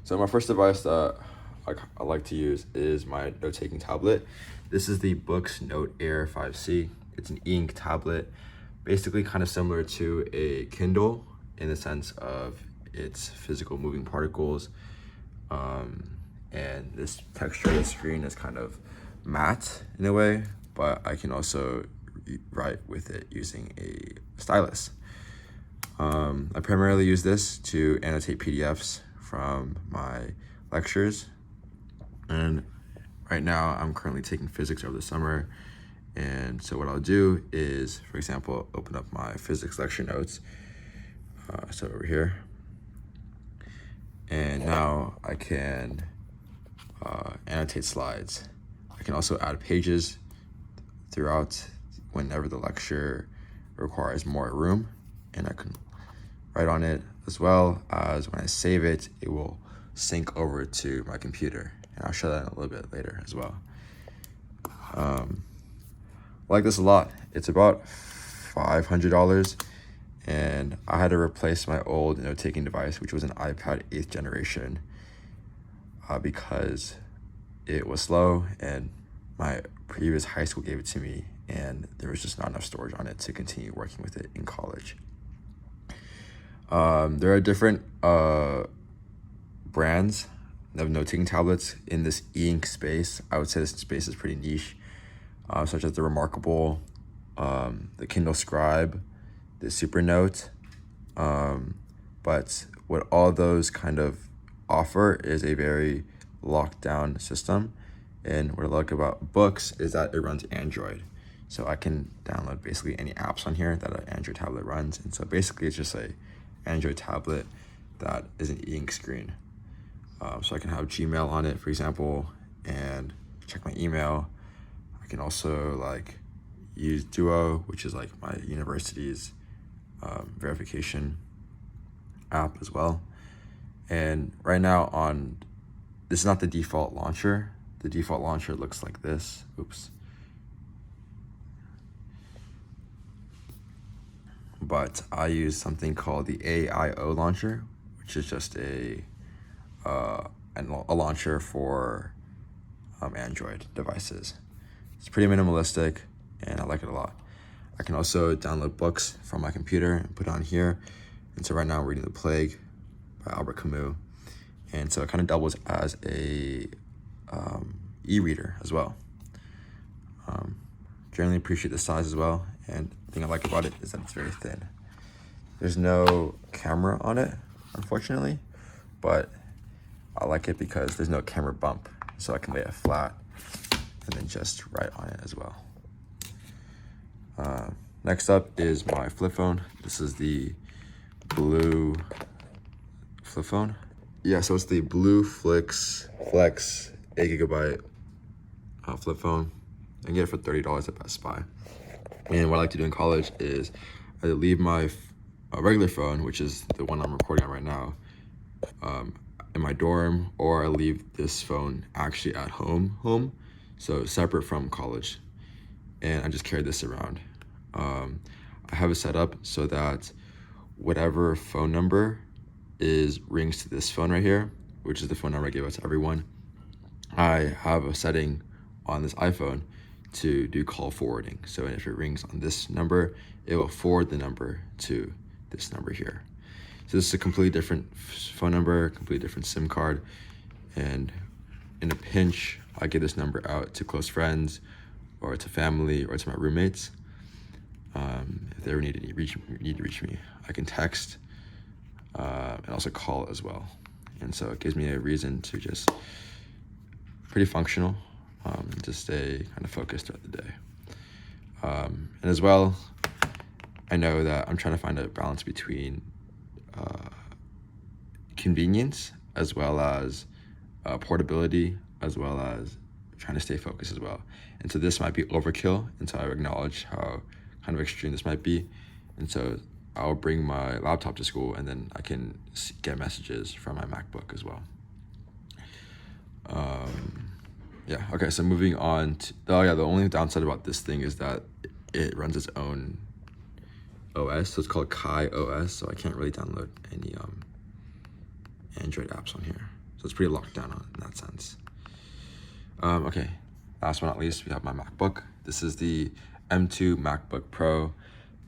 So my first device that I like to use is my note-taking tablet. This is the Books Note Air 5C. It's an ink tablet, basically kind of similar to a Kindle in the sense of its physical moving particles. And this texture of the screen is kind of matte in a way, but I can also write with it using a stylus. I primarily use this to annotate PDFs from my lectures, and right now I'm currently taking physics over the summer, and so what I'll do is, for example, open up my physics lecture notes, so over here, and now I can annotate slides. I can also add pages throughout whenever the lecture requires more room, and I can write on it, as well as when I save it, it will sync over to my computer, and I'll show that in a little bit later as well. I like this a lot. It's about $500, and I had to replace my old note-taking device, which was an iPad 8th generation, because it was slow, and my previous high school gave it to me, and there was just not enough storage on it to continue working with it in college. There are different brands of note-taking tablets in this e-ink space. I would say this space is pretty niche, such as the Remarkable, the Kindle Scribe, the Supernote. But what all those kind of offer is a very locked down system. And what I like about Books is that it runs Android. So I can download basically any apps on here that an Android tablet runs. And so basically it's just a Android tablet that is an e-ink screen. So I can have Gmail on it, for example, and check my email. I can also use Duo, which is like my university's verification app as well. And right now this is not the default launcher. The default launcher looks like this. Oops. But I use something called the AIO launcher, which is just a launcher for Android devices. It's pretty minimalistic, and I like it a lot. I can also download books from my computer and put it on here. And so right now I'm reading The Plague by Albert Camus. And so it kind of doubles as a e-reader as well. Generally appreciate the size as well, and the thing I like about it is that it's very thin. There's no camera on it, unfortunately, but I like it because there's no camera bump, so I can lay it flat and then just write on it as well. Next up is my flip phone. This is the blue flip phone. Yeah, so it's the Blue Flex 8GB flip phone. I can get it for $30 at Best Buy. And what I like to do in college is I leave my regular phone, which is the one I'm recording on right now, in my dorm, or I leave this phone actually at home, so separate from college, and I just carry this around. I have it set up so that whatever phone number rings to this phone right here, which is the phone number I give out to everyone, I have a setting on this iPhone to do call forwarding. So if it rings on this number, it will forward the number to this number here. So this is a completely different phone number, completely different SIM card, and in a pinch, I give this number out to close friends, or to family, or to my roommates. If they ever need to reach me, I can text and also call as well. And so it gives me a reason to just pretty functional, to stay kind of focused throughout the day. And as well, I know that I'm trying to find a balance between convenience as well as portability, as well as trying to stay focused as well. And so this might be overkill, and so I acknowledge how kind of extreme this might be. And so I'll bring my laptop to school, and then I can get messages from my MacBook as well. Yeah, okay, so moving on to, the only downside about this thing is that it runs its own OS, so it's called Kai OS, so I can't really download any Android apps on here. So it's pretty locked down in that sense. Okay, last but not least, we have my MacBook. This is the M2 MacBook Pro,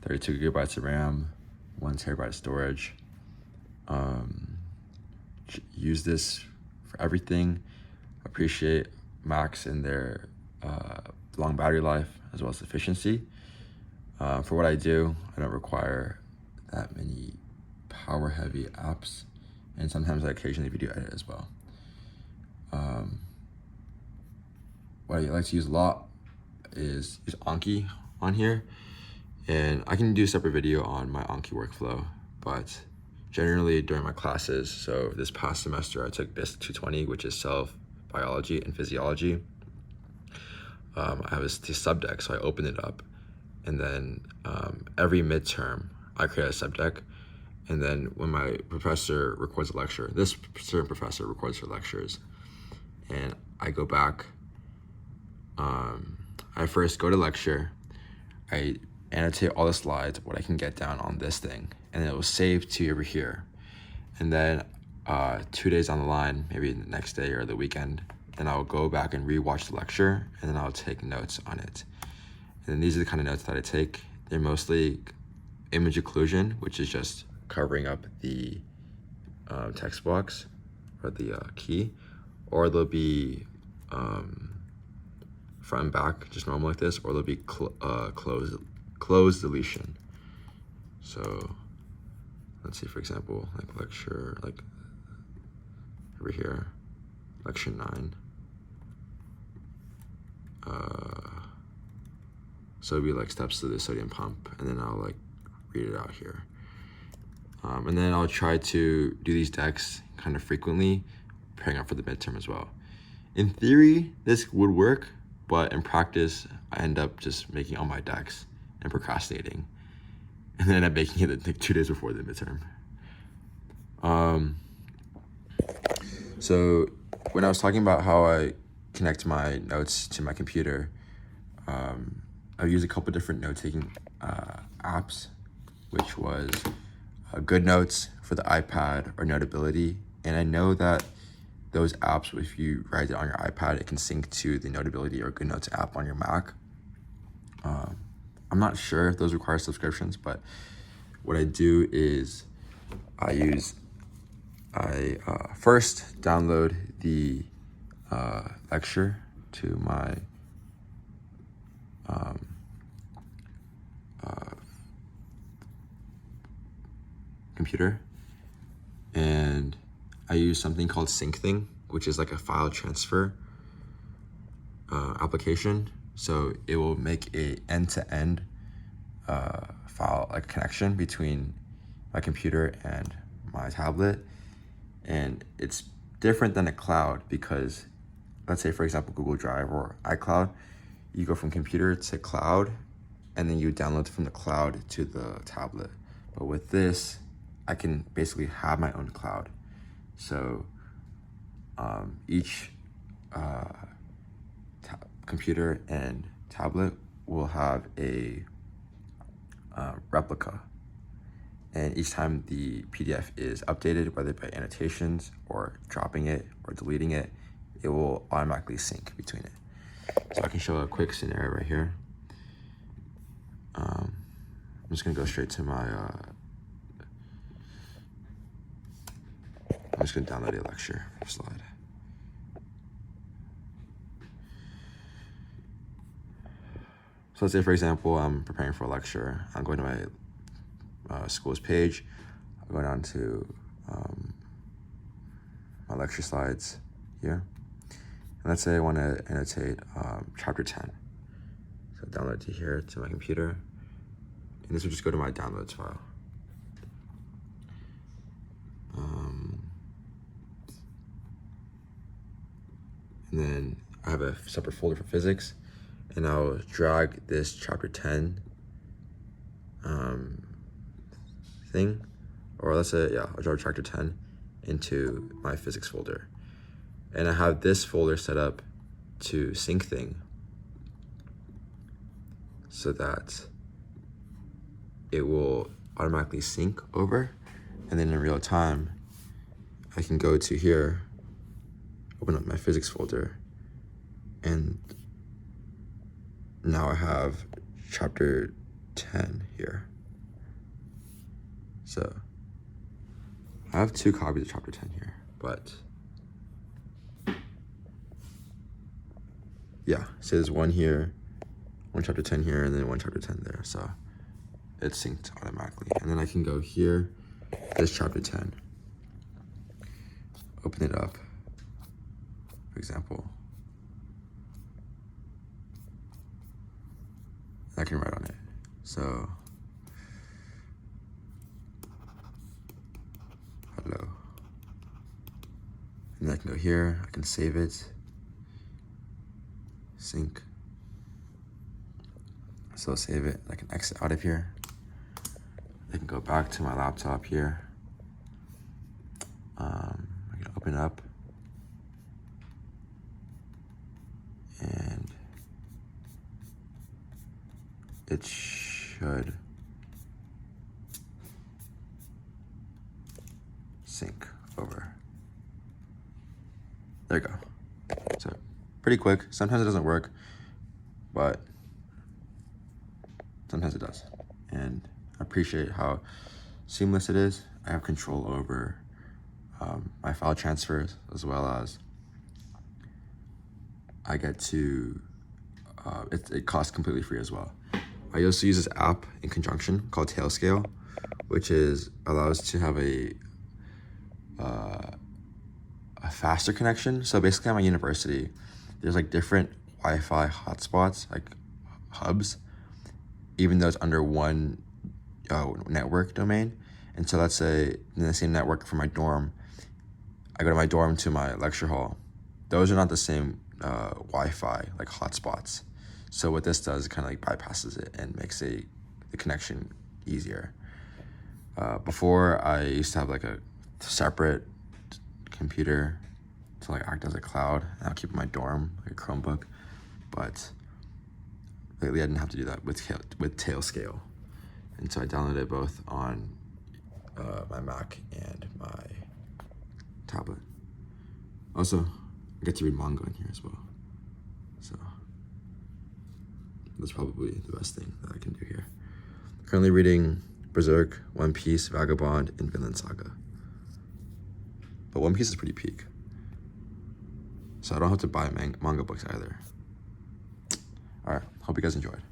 32 gigabytes of RAM, 1 terabyte of storage. Use this for everything. Appreciate Macs and their long battery life as well as efficiency. For what I do, I don't require that many power heavy apps, and sometimes I occasionally video edit as well. What I like to use a lot is Anki on here, and I can do a separate video on my Anki workflow, but generally during my classes, so this past semester I took BIS 220, which is self, biology, and physiology. I have this subdeck, so I opened it up, and then every midterm I create a subdeck, and then when my professor records a lecture, this certain professor records her lectures, and I go back. I first go to lecture, I annotate all the slides, what I can get down on this thing, and it will save to over here. And then 2 days on the line, maybe the next day or the weekend, then I'll go back and rewatch the lecture, and then I'll take notes on it. And then these are the kind of notes that I take. They're mostly image occlusion, which is just covering up the text box or the key, or they'll be front and back, just normal like this, or they'll be close deletion. So let's see, for example, like lecture, like over here, lecture 9. So it'd be like steps to the sodium pump, and then I'll like read it out here. And then I'll try to do these decks kind of frequently, preparing up for the midterm as well. In theory, this would work, but in practice, I end up just making all my decks and procrastinating, and then I'm making it like 2 days before the midterm. So when I was talking about how I connect my notes to my computer, I've used a couple different note-taking apps, which was GoodNotes for the iPad or Notability. And I know that those apps, if you write it on your iPad, it can sync to the Notability or GoodNotes app on your Mac. I'm not sure if those require subscriptions, but what I do is I first download the lecture to my computer, and I use something called syncthing, which is like a file transfer application. So it will make a end-to-end file like connection between my computer and my tablet, and it's different than a cloud because, let's say for example, Google Drive or iCloud, you go from computer to cloud, and then you download from the cloud to the tablet. But with this, I can basically have my own cloud. So each computer and tablet will have a replica. And each time the PDF is updated, whether by annotations or dropping it or deleting it, it will automatically sync between it. So I can show a quick scenario right here. I'm just gonna go straight to my, I'm just gonna download a lecture slide. So let's say, for example, I'm preparing for a lecture. I'm going to my school's page. I'll go down to my lecture slides here. And let's say I want to annotate chapter 10. So download to here to my computer. And this will just go to my downloads file. And then I have a separate folder for physics, and I'll drag this chapter 10 thing, or let's say, yeah, I'll drag chapter 10 into my physics folder. And I have this folder set up to syncthing so that it will automatically sync over, and then in real time, I can go to here open up my physics folder, and now I have chapter 10 here. So I have 2 copies of chapter 10 here, but yeah, so there's one here, one chapter 10 here, and then one chapter 10 there. So it's synced automatically. And then I can go here, this chapter 10, open it up, for example. I can write on it. So, hello. And then I can go here, I can save it, sync. So save it, I can exit out of here. I can go back to my laptop here. I can open up. And it should sync over. There you go. So pretty quick. Sometimes it doesn't work, but sometimes it does. And I appreciate how seamless it is. I have control over my file transfers, as well as I get to, it costs completely free as well. I also use this app in conjunction called Tailscale, which allows to have a faster connection. So basically at my university, there's like different Wi-Fi hotspots, like hubs, even though it's under one network domain. And so let's say in the same network for my dorm, I go to my dorm to my lecture hall. Those are not the same Wi-Fi like hotspots. So what this does, it kind of like bypasses it and makes the connection easier. Before, I used to have like a separate computer to like act as a cloud, and I'll keep it in my dorm, like a Chromebook. But lately I didn't have to do that with Tailscale. And so I downloaded it both on my Mac and my tablet. Also, I get to read manga in here as well. So that's probably the best thing that I can do here. Currently reading Berserk, One Piece, Vagabond, and Vinland Saga. But One Piece is pretty peak, so I don't have to buy manga books either. All right, hope you guys enjoyed.